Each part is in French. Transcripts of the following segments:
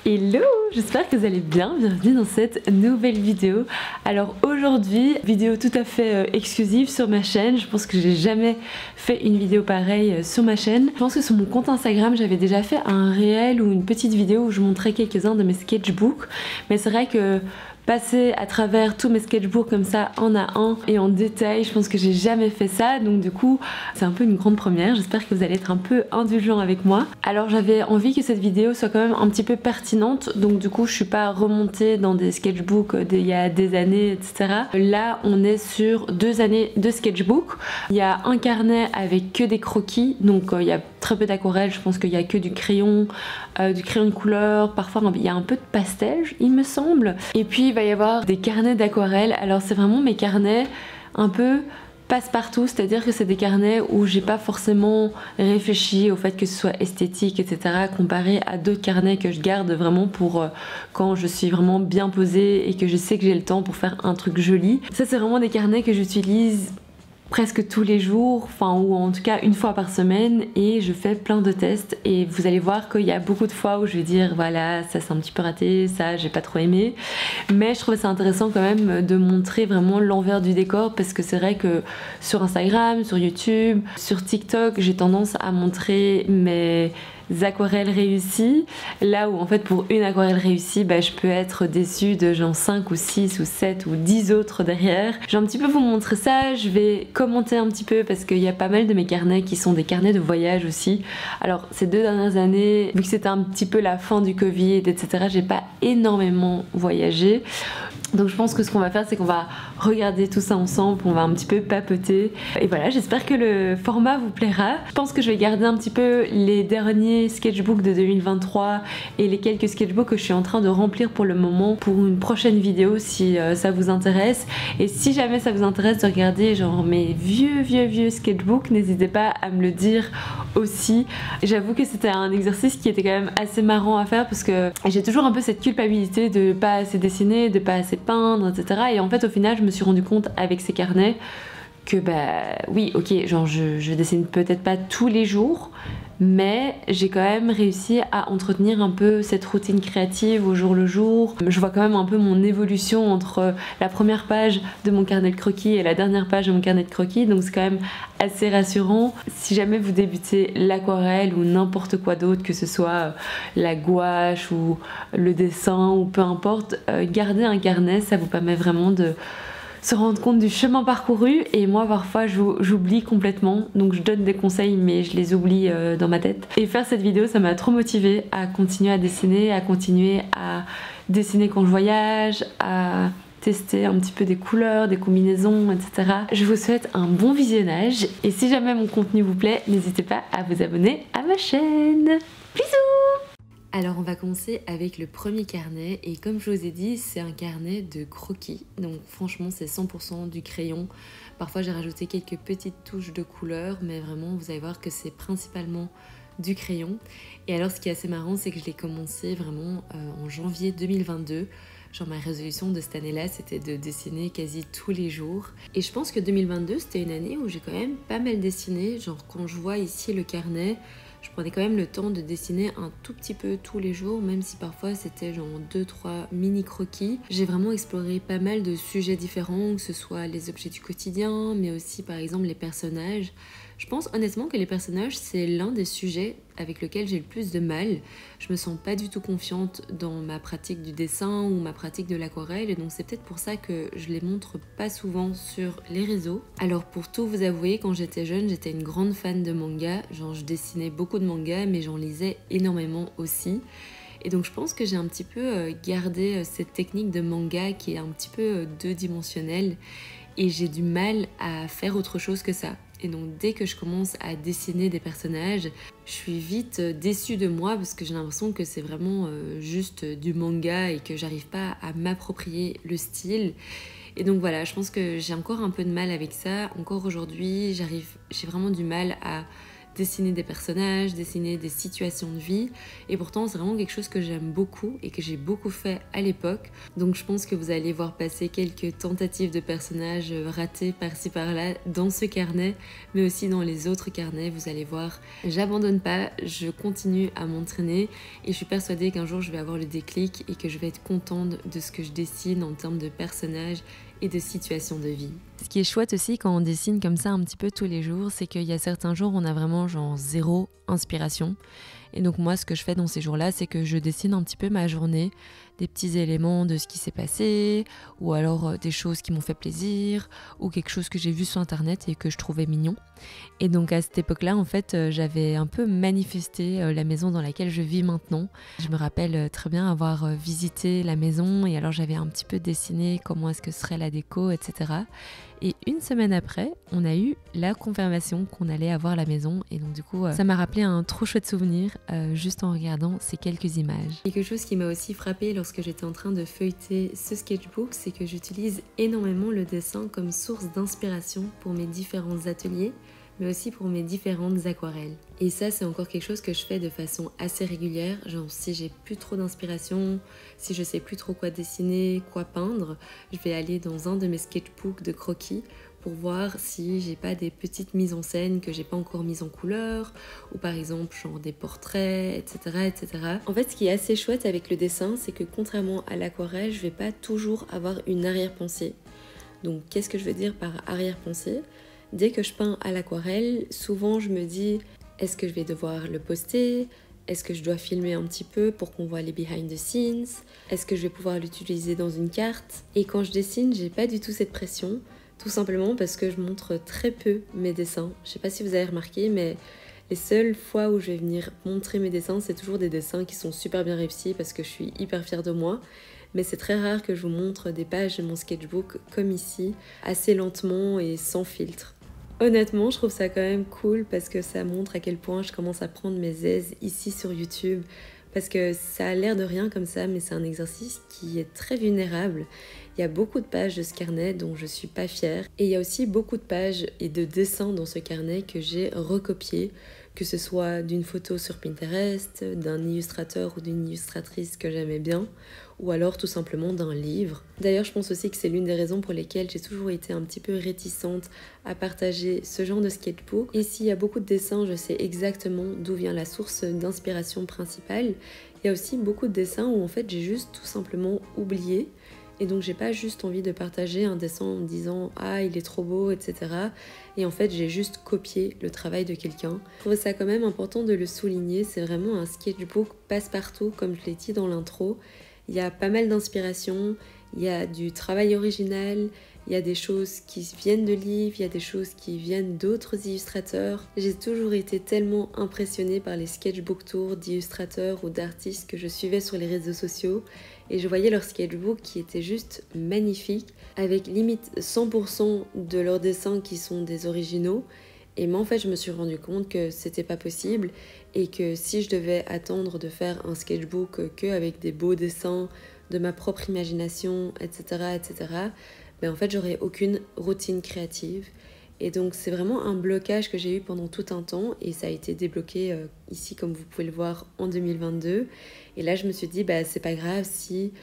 Hello, j'espère que vous allez bien, bienvenue dans cette nouvelle vidéo. Alors aujourd'hui, vidéo tout à fait exclusive sur ma chaîne. Je pense que j'ai jamais fait une vidéo pareille sur ma chaîne. Je pense que sur mon compte Instagram, j'avais déjà fait un réel ou une petite vidéo où je montrais quelques-uns de mes sketchbooks. Mais c'est vrai que passer à travers tous mes sketchbooks comme ça un à un et en détail, je pense que j'ai jamais fait ça, donc du coup c'est un peu une grande première. J'espère que vous allez être un peu indulgents avec moi. Alors j'avais envie que cette vidéo soit quand même un petit peu pertinente, donc du coup je suis pas remontée dans des sketchbooks d'il y a des années, etc. Là on est sur 2 années de sketchbook. Il y a un carnet avec que des croquis, donc il y a très peu d'aquarelle, je pense qu'il y a que du crayon de couleur, parfois il y a un peu de pastel il me semble. Et puis il va y avoir des carnets d'aquarelle. Alors c'est vraiment mes carnets un peu passe-partout, c'est-à-dire que c'est des carnets où j'ai pas forcément réfléchi au fait que ce soit esthétique, etc. comparé à d'autres carnets que je garde vraiment pour quand je suis vraiment bien posée et que je sais que j'ai le temps pour faire un truc joli. Ça c'est vraiment des carnets que j'utilise presque tous les jours, enfin ou en tout cas une fois par semaine, et je fais plein de tests et vous allez voir qu'il y a beaucoup de fois où je vais dire voilà ça c'est un petit peu raté, ça j'ai pas trop aimé, mais je trouve ça intéressant quand même de montrer vraiment l'envers du décor parce que c'est vrai que sur Instagram, sur YouTube, sur TikTok j'ai tendance à montrer mes aquarelles réussies, là où en fait pour une aquarelle réussie je peux être déçue de genre 5 ou 6 ou 7 ou 10 autres derrière. Je vais un petit peu vous montrer ça, je vais commenter un petit peu parce qu'il y a pas mal de mes carnets qui sont des carnets de voyage aussi. Alors ces 2 dernières années, vu que c'était un petit peu la fin du Covid, etc., j'ai pas énormément voyagé. Donc je pense que ce qu'on va faire c'est qu'on va regarder tout ça ensemble, on va un petit peu papoter. Et voilà, j'espère que le format vous plaira. Je pense que je vais garder un petit peu les derniers sketchbooks de 2023 et les quelques sketchbooks que je suis en train de remplir pour le moment pour une prochaine vidéo si ça vous intéresse. Et si jamais ça vous intéresse de regarder genre mes vieux sketchbooks, n'hésitez pas à me le dire aussi. J'avoue que c'était un exercice qui était quand même assez marrant à faire parce que j'ai toujours un peu cette culpabilité de pas assez dessiner, de pas assez peindre, etc. Et en fait au final je me suis rendu compte avec ces carnets que oui ok, genre je dessine peut-être pas tous les jours, mais j'ai quand même réussi à entretenir un peu cette routine créative au jour le jour. Je vois quand même un peu mon évolution entre la première page de mon carnet de croquis et la dernière page de mon carnet de croquis, donc c'est quand même assez rassurant. Si jamais vous débutez l'aquarelle ou n'importe quoi d'autre, que ce soit la gouache ou le dessin ou peu importe, garder un carnet, ça vous permet vraiment de se rendre compte du chemin parcouru. Et moi parfois j'oublie complètement, donc je donne des conseils mais je les oublie dans ma tête. Et faire cette vidéo ça m'a trop motivée à continuer à dessiner quand je voyage, à tester un petit peu des couleurs, des combinaisons, etc. Je vous souhaite un bon visionnage et si jamais mon contenu vous plaît, n'hésitez pas à vous abonner à ma chaîne. Bisous! Alors on va commencer avec le premier carnet et comme je vous ai dit c'est un carnet de croquis, donc franchement c'est 100% du crayon. Parfois j'ai rajouté quelques petites touches de couleur mais vraiment vous allez voir que c'est principalement du crayon. Et alors ce qui est assez marrant c'est que je l'ai commencé vraiment en janvier 2022. Genre ma résolution de cette année-là c'était de dessiner quasi tous les jours. Et je pense que 2022 c'était une année où j'ai quand même pas mal dessiné. Genre quand je vois ici le carnet, je prenais quand même le temps de dessiner un tout petit peu tous les jours, même si parfois c'était genre 2-3 mini croquis. J'ai vraiment exploré pas mal de sujets différents, que ce soit les objets du quotidien, mais aussi par exemple les personnages. Je pense honnêtement que les personnages c'est l'un des sujets avec lequel j'ai le plus de mal. Je me sens pas du tout confiante dans ma pratique du dessin ou ma pratique de l'aquarelle et donc c'est peut-être pour ça que je les montre pas souvent sur les réseaux. Alors pour tout vous avouer, quand j'étais jeune j'étais une grande fan de manga, genre je dessinais beaucoup de mangas mais j'en lisais énormément aussi. Et donc je pense que j'ai un petit peu gardé cette technique de manga qui est un petit peu deux-dimensionnelle et j'ai du mal à faire autre chose que ça. Et donc dès que je commence à dessiner des personnages, je suis vite déçue de moi parce que j'ai l'impression que c'est vraiment juste du manga et que j'arrive pas à m'approprier le style. Et donc voilà, je pense que j'ai encore un peu de mal avec ça. Encore aujourd'hui, j'ai vraiment du mal à dessiner des personnages, dessiner des situations de vie. Et pourtant, c'est vraiment quelque chose que j'aime beaucoup et que j'ai beaucoup fait à l'époque. Donc je pense que vous allez voir passer quelques tentatives de personnages ratés par-ci par-là dans ce carnet, mais aussi dans les autres carnets. Vous allez voir, j'abandonne pas, je continue à m'entraîner et je suis persuadée qu'un jour je vais avoir le déclic et que je vais être contente de ce que je dessine en termes de personnages et de situations de vie. Ce qui est chouette aussi quand on dessine comme ça un petit peu tous les jours, c'est qu'il y a certains jours où on a vraiment genre zéro inspiration. Et donc moi, ce que je fais dans ces jours-là, c'est que je dessine un petit peu ma journée, des petits éléments de ce qui s'est passé, ou alors des choses qui m'ont fait plaisir, ou quelque chose que j'ai vu sur internet et que je trouvais mignon. Et donc à cette époque-là, en fait, j'avais un peu manifesté la maison dans laquelle je vis maintenant. Je me rappelle très bien avoir visité la maison et alors j'avais un petit peu dessiné comment est-ce que serait la déco, etc. Et une semaine après, on a eu la confirmation qu'on allait avoir la maison. Et donc du coup, ça m'a rappelé un trop chouette souvenir juste en regardant ces quelques images. Et quelque chose qui m'a aussi frappée lorsque j'étais en train de feuilleter ce sketchbook, c'est que j'utilise énormément le dessin comme source d'inspiration pour mes différents ateliers, mais aussi pour mes différentes aquarelles. Et ça, c'est encore quelque chose que je fais de façon assez régulière, genre si j'ai plus trop d'inspiration, si je sais plus trop quoi dessiner, quoi peindre, je vais aller dans un de mes sketchbooks de croquis pour voir si j'ai pas des petites mises en scène que j'ai pas encore mises en couleur, ou par exemple genre des portraits, etc., etc. En fait, ce qui est assez chouette avec le dessin, c'est que contrairement à l'aquarelle, je vais pas toujours avoir une arrière-pensée. Donc qu'est-ce que je veux dire par arrière-pensée ? Dès que je peins à l'aquarelle, souvent je me dis, est-ce que je vais devoir le poster ? Est-ce que je dois filmer un petit peu pour qu'on voit les behind the scenes ? Est-ce que je vais pouvoir l'utiliser dans une carte ? Et quand je dessine, j'ai pas du tout cette pression, tout simplement parce que je montre très peu mes dessins. Je sais pas si vous avez remarqué, mais les seules fois où je vais venir montrer mes dessins, c'est toujours des dessins qui sont super bien réussis parce que je suis hyper fière de moi. Mais c'est très rare que je vous montre des pages de mon sketchbook comme ici, assez lentement et sans filtre. Honnêtement, je trouve ça quand même cool parce que ça montre à quel point je commence à prendre mes aises ici sur YouTube. Parce que ça a l'air de rien comme ça, mais c'est un exercice qui est très vulnérable. Il y a beaucoup de pages de ce carnet dont je suis pas fière. Et il y a aussi beaucoup de pages et de dessins dans ce carnet que j'ai recopiés, que ce soit d'une photo sur Pinterest, d'un illustrateur ou d'une illustratrice que j'aimais bien, ou alors tout simplement d'un livre. D'ailleurs, je pense aussi que c'est l'une des raisons pour lesquelles j'ai toujours été un petit peu réticente à partager ce genre de sketchbook. Et s'il y a beaucoup de dessins, je sais exactement d'où vient la source d'inspiration principale. Il y a aussi beaucoup de dessins où en fait j'ai juste tout simplement oublié. Et donc j'ai pas juste envie de partager un dessin en me disant « Ah, il est trop beau, etc. » Et en fait j'ai juste copié le travail de quelqu'un. Je trouve ça quand même important de le souligner, c'est vraiment un sketchbook passe-partout comme je l'ai dit dans l'intro. Il y a pas mal d'inspiration, il y a du travail original, il y a des choses qui viennent de livres, il y a des choses qui viennent d'autres illustrateurs. J'ai toujours été tellement impressionnée par les sketchbook tours d'illustrateurs ou d'artistes que je suivais sur les réseaux sociaux et je voyais leurs sketchbooks qui étaient juste magnifiques, avec limite 100% de leurs dessins qui sont des originaux. Et moi en fait je me suis rendu compte que c'était pas possible et que si je devais attendre de faire un sketchbook que avec des beaux dessins, de ma propre imagination, etc., ben en fait j'aurais aucune routine créative. Et donc c'est vraiment un blocage que j'ai eu pendant tout un temps et ça a été débloqué ici comme vous pouvez le voir en 2022. Et là je me suis dit bah c'est pas grave si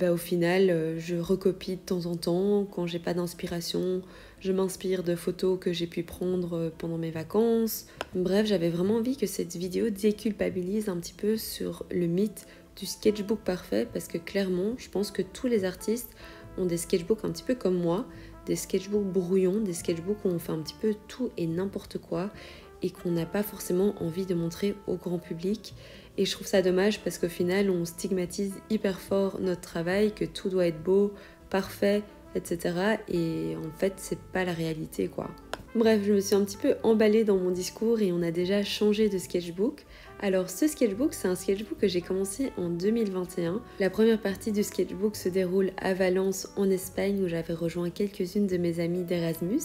au final je recopie de temps en temps quand j'ai pas d'inspiration, je m'inspire de photos que j'ai pu prendre pendant mes vacances. Bref, j'avais vraiment envie que cette vidéo déculpabilise un petit peu sur le mythe du sketchbook parfait parce que clairement je pense que tous les artistes ont des sketchbooks un petit peu comme moi, des sketchbooks brouillons, des sketchbooks où on fait un petit peu tout et n'importe quoi et qu'on n'a pas forcément envie de montrer au grand public. Et je trouve ça dommage parce qu'au final on stigmatise hyper fort notre travail, que tout doit être beau, parfait, etc. Et en fait c'est pas la réalité quoi. Bref, je me suis un petit peu emballée dans mon discours et on a déjà changé de sketchbook. Alors ce sketchbook, c'est un sketchbook que j'ai commencé en 2021. La première partie du sketchbook se déroule à Valence en Espagne où j'avais rejoint quelques-unes de mes amies d'Erasmus.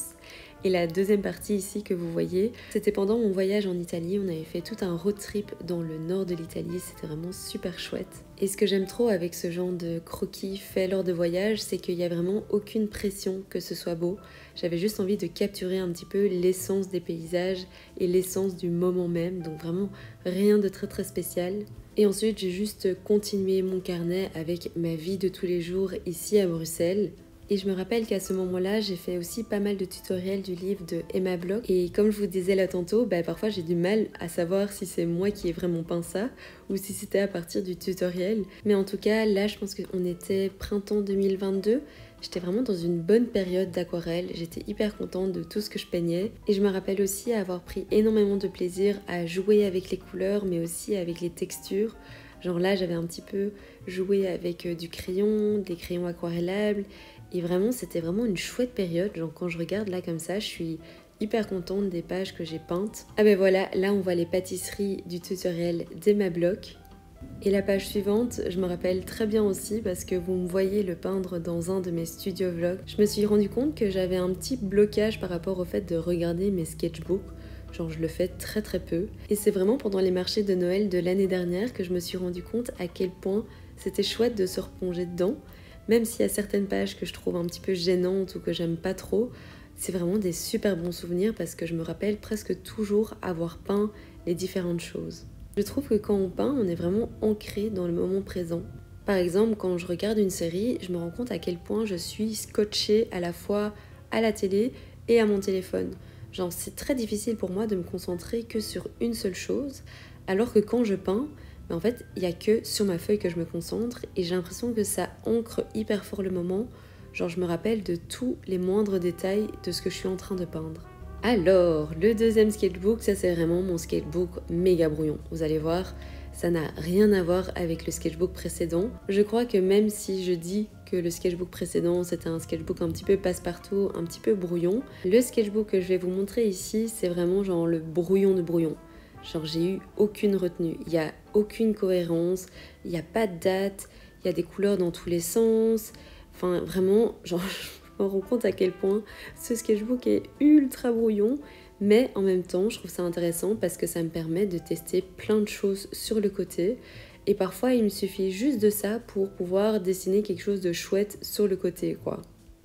Et la deuxième partie ici que vous voyez, c'était pendant mon voyage en Italie. On avait fait tout un road trip dans le nord de l'Italie, c'était vraiment super chouette. Et ce que j'aime trop avec ce genre de croquis fait lors de voyages, c'est qu'il n'y a vraiment aucune pression que ce soit beau. J'avais juste envie de capturer un petit peu l'essence des paysages et l'essence du moment même, donc vraiment rien de très très spécial. Et ensuite j'ai juste continué mon carnet avec ma vie de tous les jours ici à Bruxelles. Et je me rappelle qu'à ce moment-là, j'ai fait aussi pas mal de tutoriels du livre de Emma Bloch. Et comme je vous disais là tantôt, parfois j'ai du mal à savoir si c'est moi qui ai vraiment peint ça ou si c'était à partir du tutoriel. Mais en tout cas, là, je pense qu'on était printemps 2022. J'étais vraiment dans une bonne période d'aquarelle. J'étais hyper contente de tout ce que je peignais. Et je me rappelle aussi avoir pris énormément de plaisir à jouer avec les couleurs, mais aussi avec les textures. Genre là, j'avais un petit peu joué avec du crayon, des crayons aquarellables. Et vraiment, c'était vraiment une chouette période. Genre quand je regarde là comme ça, je suis hyper contente des pages que j'ai peintes. Ah ben voilà, là on voit les pâtisseries du tutoriel d'Emma Bloch. Et la page suivante, je me rappelle très bien aussi parce que vous me voyez le peindre dans un de mes studio vlogs. Je me suis rendu compte que j'avais un petit blocage par rapport au fait de regarder mes sketchbooks. Genre je le fais très très peu. Et c'est vraiment pendant les marchés de Noël de l'année dernière que je me suis rendu compte à quel point c'était chouette de se replonger dedans. Même s'il y a certaines pages que je trouve un petit peu gênantes ou que j'aime pas trop, c'est vraiment des super bons souvenirs parce que je me rappelle presque toujours avoir peint les différentes choses. Je trouve que quand on peint, on est vraiment ancré dans le moment présent. Par exemple, quand je regarde une série, je me rends compte à quel point je suis scotchée à la fois à la télé et à mon téléphone. Genre, c'est très difficile pour moi de me concentrer que sur une seule chose, alors que quand je peins, en fait, il n'y a que sur ma feuille que je me concentre et j'ai l'impression que ça ancre hyper fort le moment. Genre, je me rappelle de tous les moindres détails de ce que je suis en train de peindre. Alors, le deuxième sketchbook, ça c'est vraiment mon sketchbook méga brouillon. Vous allez voir, ça n'a rien à voir avec le sketchbook précédent. Je crois que même si je dis que le sketchbook précédent c'était un sketchbook un petit peu passe-partout, un petit peu brouillon, le sketchbook que je vais vous montrer ici, c'est vraiment genre le brouillon de brouillon. Genre j'ai eu aucune retenue, il n'y a aucune cohérence, il n'y a pas de date, il y a des couleurs dans tous les sens. Enfin vraiment, genre je me rends compte à quel point ce sketchbook est ultra brouillon. Mais en même temps, je trouve ça intéressant parce que ça me permet de tester plein de choses sur le côté. Et parfois, il me suffit juste de ça pour pouvoir dessiner quelque chose de chouette sur le côté, quoi.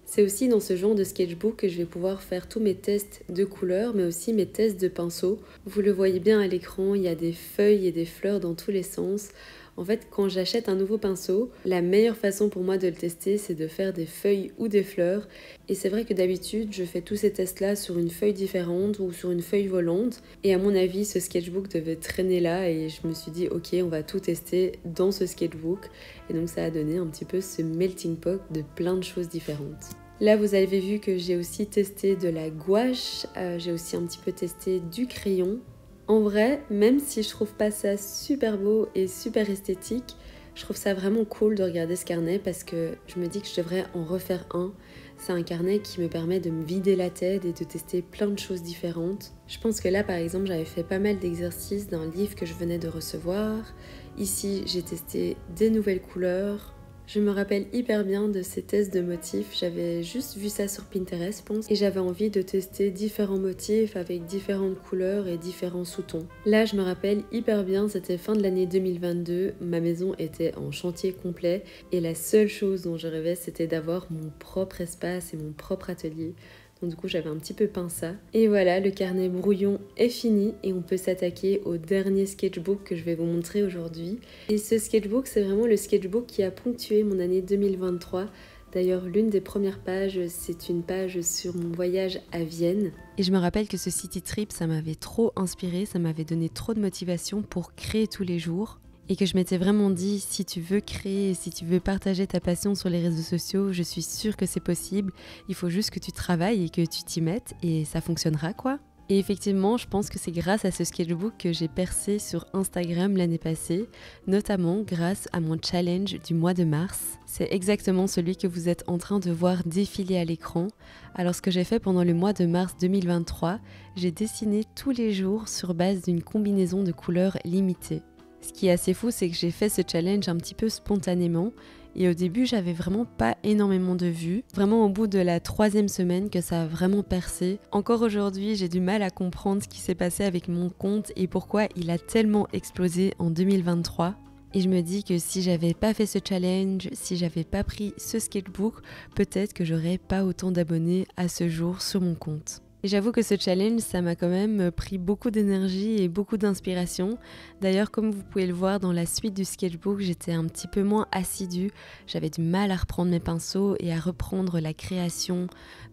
C'est aussi dans ce genre de sketchbook que je vais pouvoir faire tous mes tests de couleurs, mais aussi mes tests de pinceau. Vous le voyez bien à l'écran, il y a des feuilles et des fleurs dans tous les sens. En fait, quand j'achète un nouveau pinceau, la meilleure façon pour moi de le tester, c'est de faire des feuilles ou des fleurs. Et c'est vrai que d'habitude, je fais tous ces tests-là sur une feuille différente ou sur une feuille volante. Et à mon avis, ce sketchbook devait traîner là et je me suis dit, ok, on va tout tester dans ce sketchbook. Et donc ça a donné un petit peu ce melting pot de plein de choses différentes. Là, vous avez vu que j'ai aussi testé de la gouache, j'ai aussi un petit peu testé du crayon. En vrai, même si je trouve pas ça super beau et super esthétique, je trouve ça vraiment cool de regarder ce carnet parce que je me dis que je devrais en refaire un. C'est un carnet qui me permet de me vider la tête et de tester plein de choses différentes. Je pense que là, par exemple, j'avais fait pas mal d'exercices d'un livre que je venais de recevoir. Ici, j'ai testé des nouvelles couleurs. Je me rappelle hyper bien de ces tests de motifs, j'avais juste vu ça sur Pinterest, je pense, et j'avais envie de tester différents motifs avec différentes couleurs et différents sous-tons. Là, je me rappelle hyper bien, c'était fin de l'année 2022, ma maison était en chantier complet, et la seule chose dont je rêvais, c'était d'avoir mon propre espace et mon propre atelier. Donc du coup j'avais un petit peu peint ça. Et voilà, le carnet brouillon est fini et on peut s'attaquer au dernier sketchbook que je vais vous montrer aujourd'hui. Et ce sketchbook, c'est vraiment le sketchbook qui a ponctué mon année 2023. D'ailleurs, l'une des premières pages, c'est une page sur mon voyage à Vienne. Et je me rappelle que ce city trip, ça m'avait trop inspiré, ça m'avait donné trop de motivation pour créer tous les jours. Et que je m'étais vraiment dit, si tu veux créer, si tu veux partager ta passion sur les réseaux sociaux, je suis sûre que c'est possible. Il faut juste que tu travailles et que tu t'y mettes et ça fonctionnera quoi. Et effectivement, je pense que c'est grâce à ce sketchbook que j'ai percé sur Instagram l'année passée, notamment grâce à mon challenge du mois de mars. C'est exactement celui que vous êtes en train de voir défiler à l'écran. Alors ce que j'ai fait pendant le mois de mars 2023, j'ai dessiné tous les jours sur base d'une combinaison de couleurs limitée. Ce qui est assez fou, c'est que j'ai fait ce challenge un petit peu spontanément et au début j'avais vraiment pas énormément de vues. Vraiment au bout de la 3e semaine que ça a vraiment percé. Encore aujourd'hui j'ai du mal à comprendre ce qui s'est passé avec mon compte et pourquoi il a tellement explosé en 2023. Et je me dis que si j'avais pas fait ce challenge, si j'avais pas pris ce sketchbook, peut-être que j'aurais pas autant d'abonnés à ce jour sur mon compte. Et j'avoue que ce challenge, ça m'a quand même pris beaucoup d'énergie et beaucoup d'inspiration. D'ailleurs, comme vous pouvez le voir dans la suite du sketchbook, j'étais un petit peu moins assidue. J'avais du mal à reprendre mes pinceaux et à reprendre la création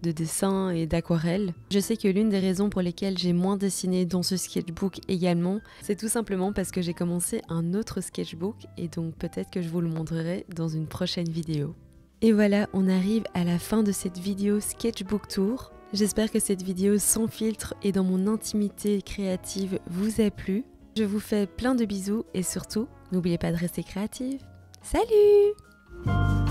de dessins et d'aquarelles. Je sais que l'une des raisons pour lesquelles j'ai moins dessiné dans ce sketchbook également, c'est tout simplement parce que j'ai commencé un autre sketchbook et donc peut-être que je vous le montrerai dans une prochaine vidéo. Et voilà, on arrive à la fin de cette vidéo sketchbook tour. J'espère que cette vidéo sans filtre et dans mon intimité créative vous a plu. Je vous fais plein de bisous et surtout, n'oubliez pas de rester créative. Salut!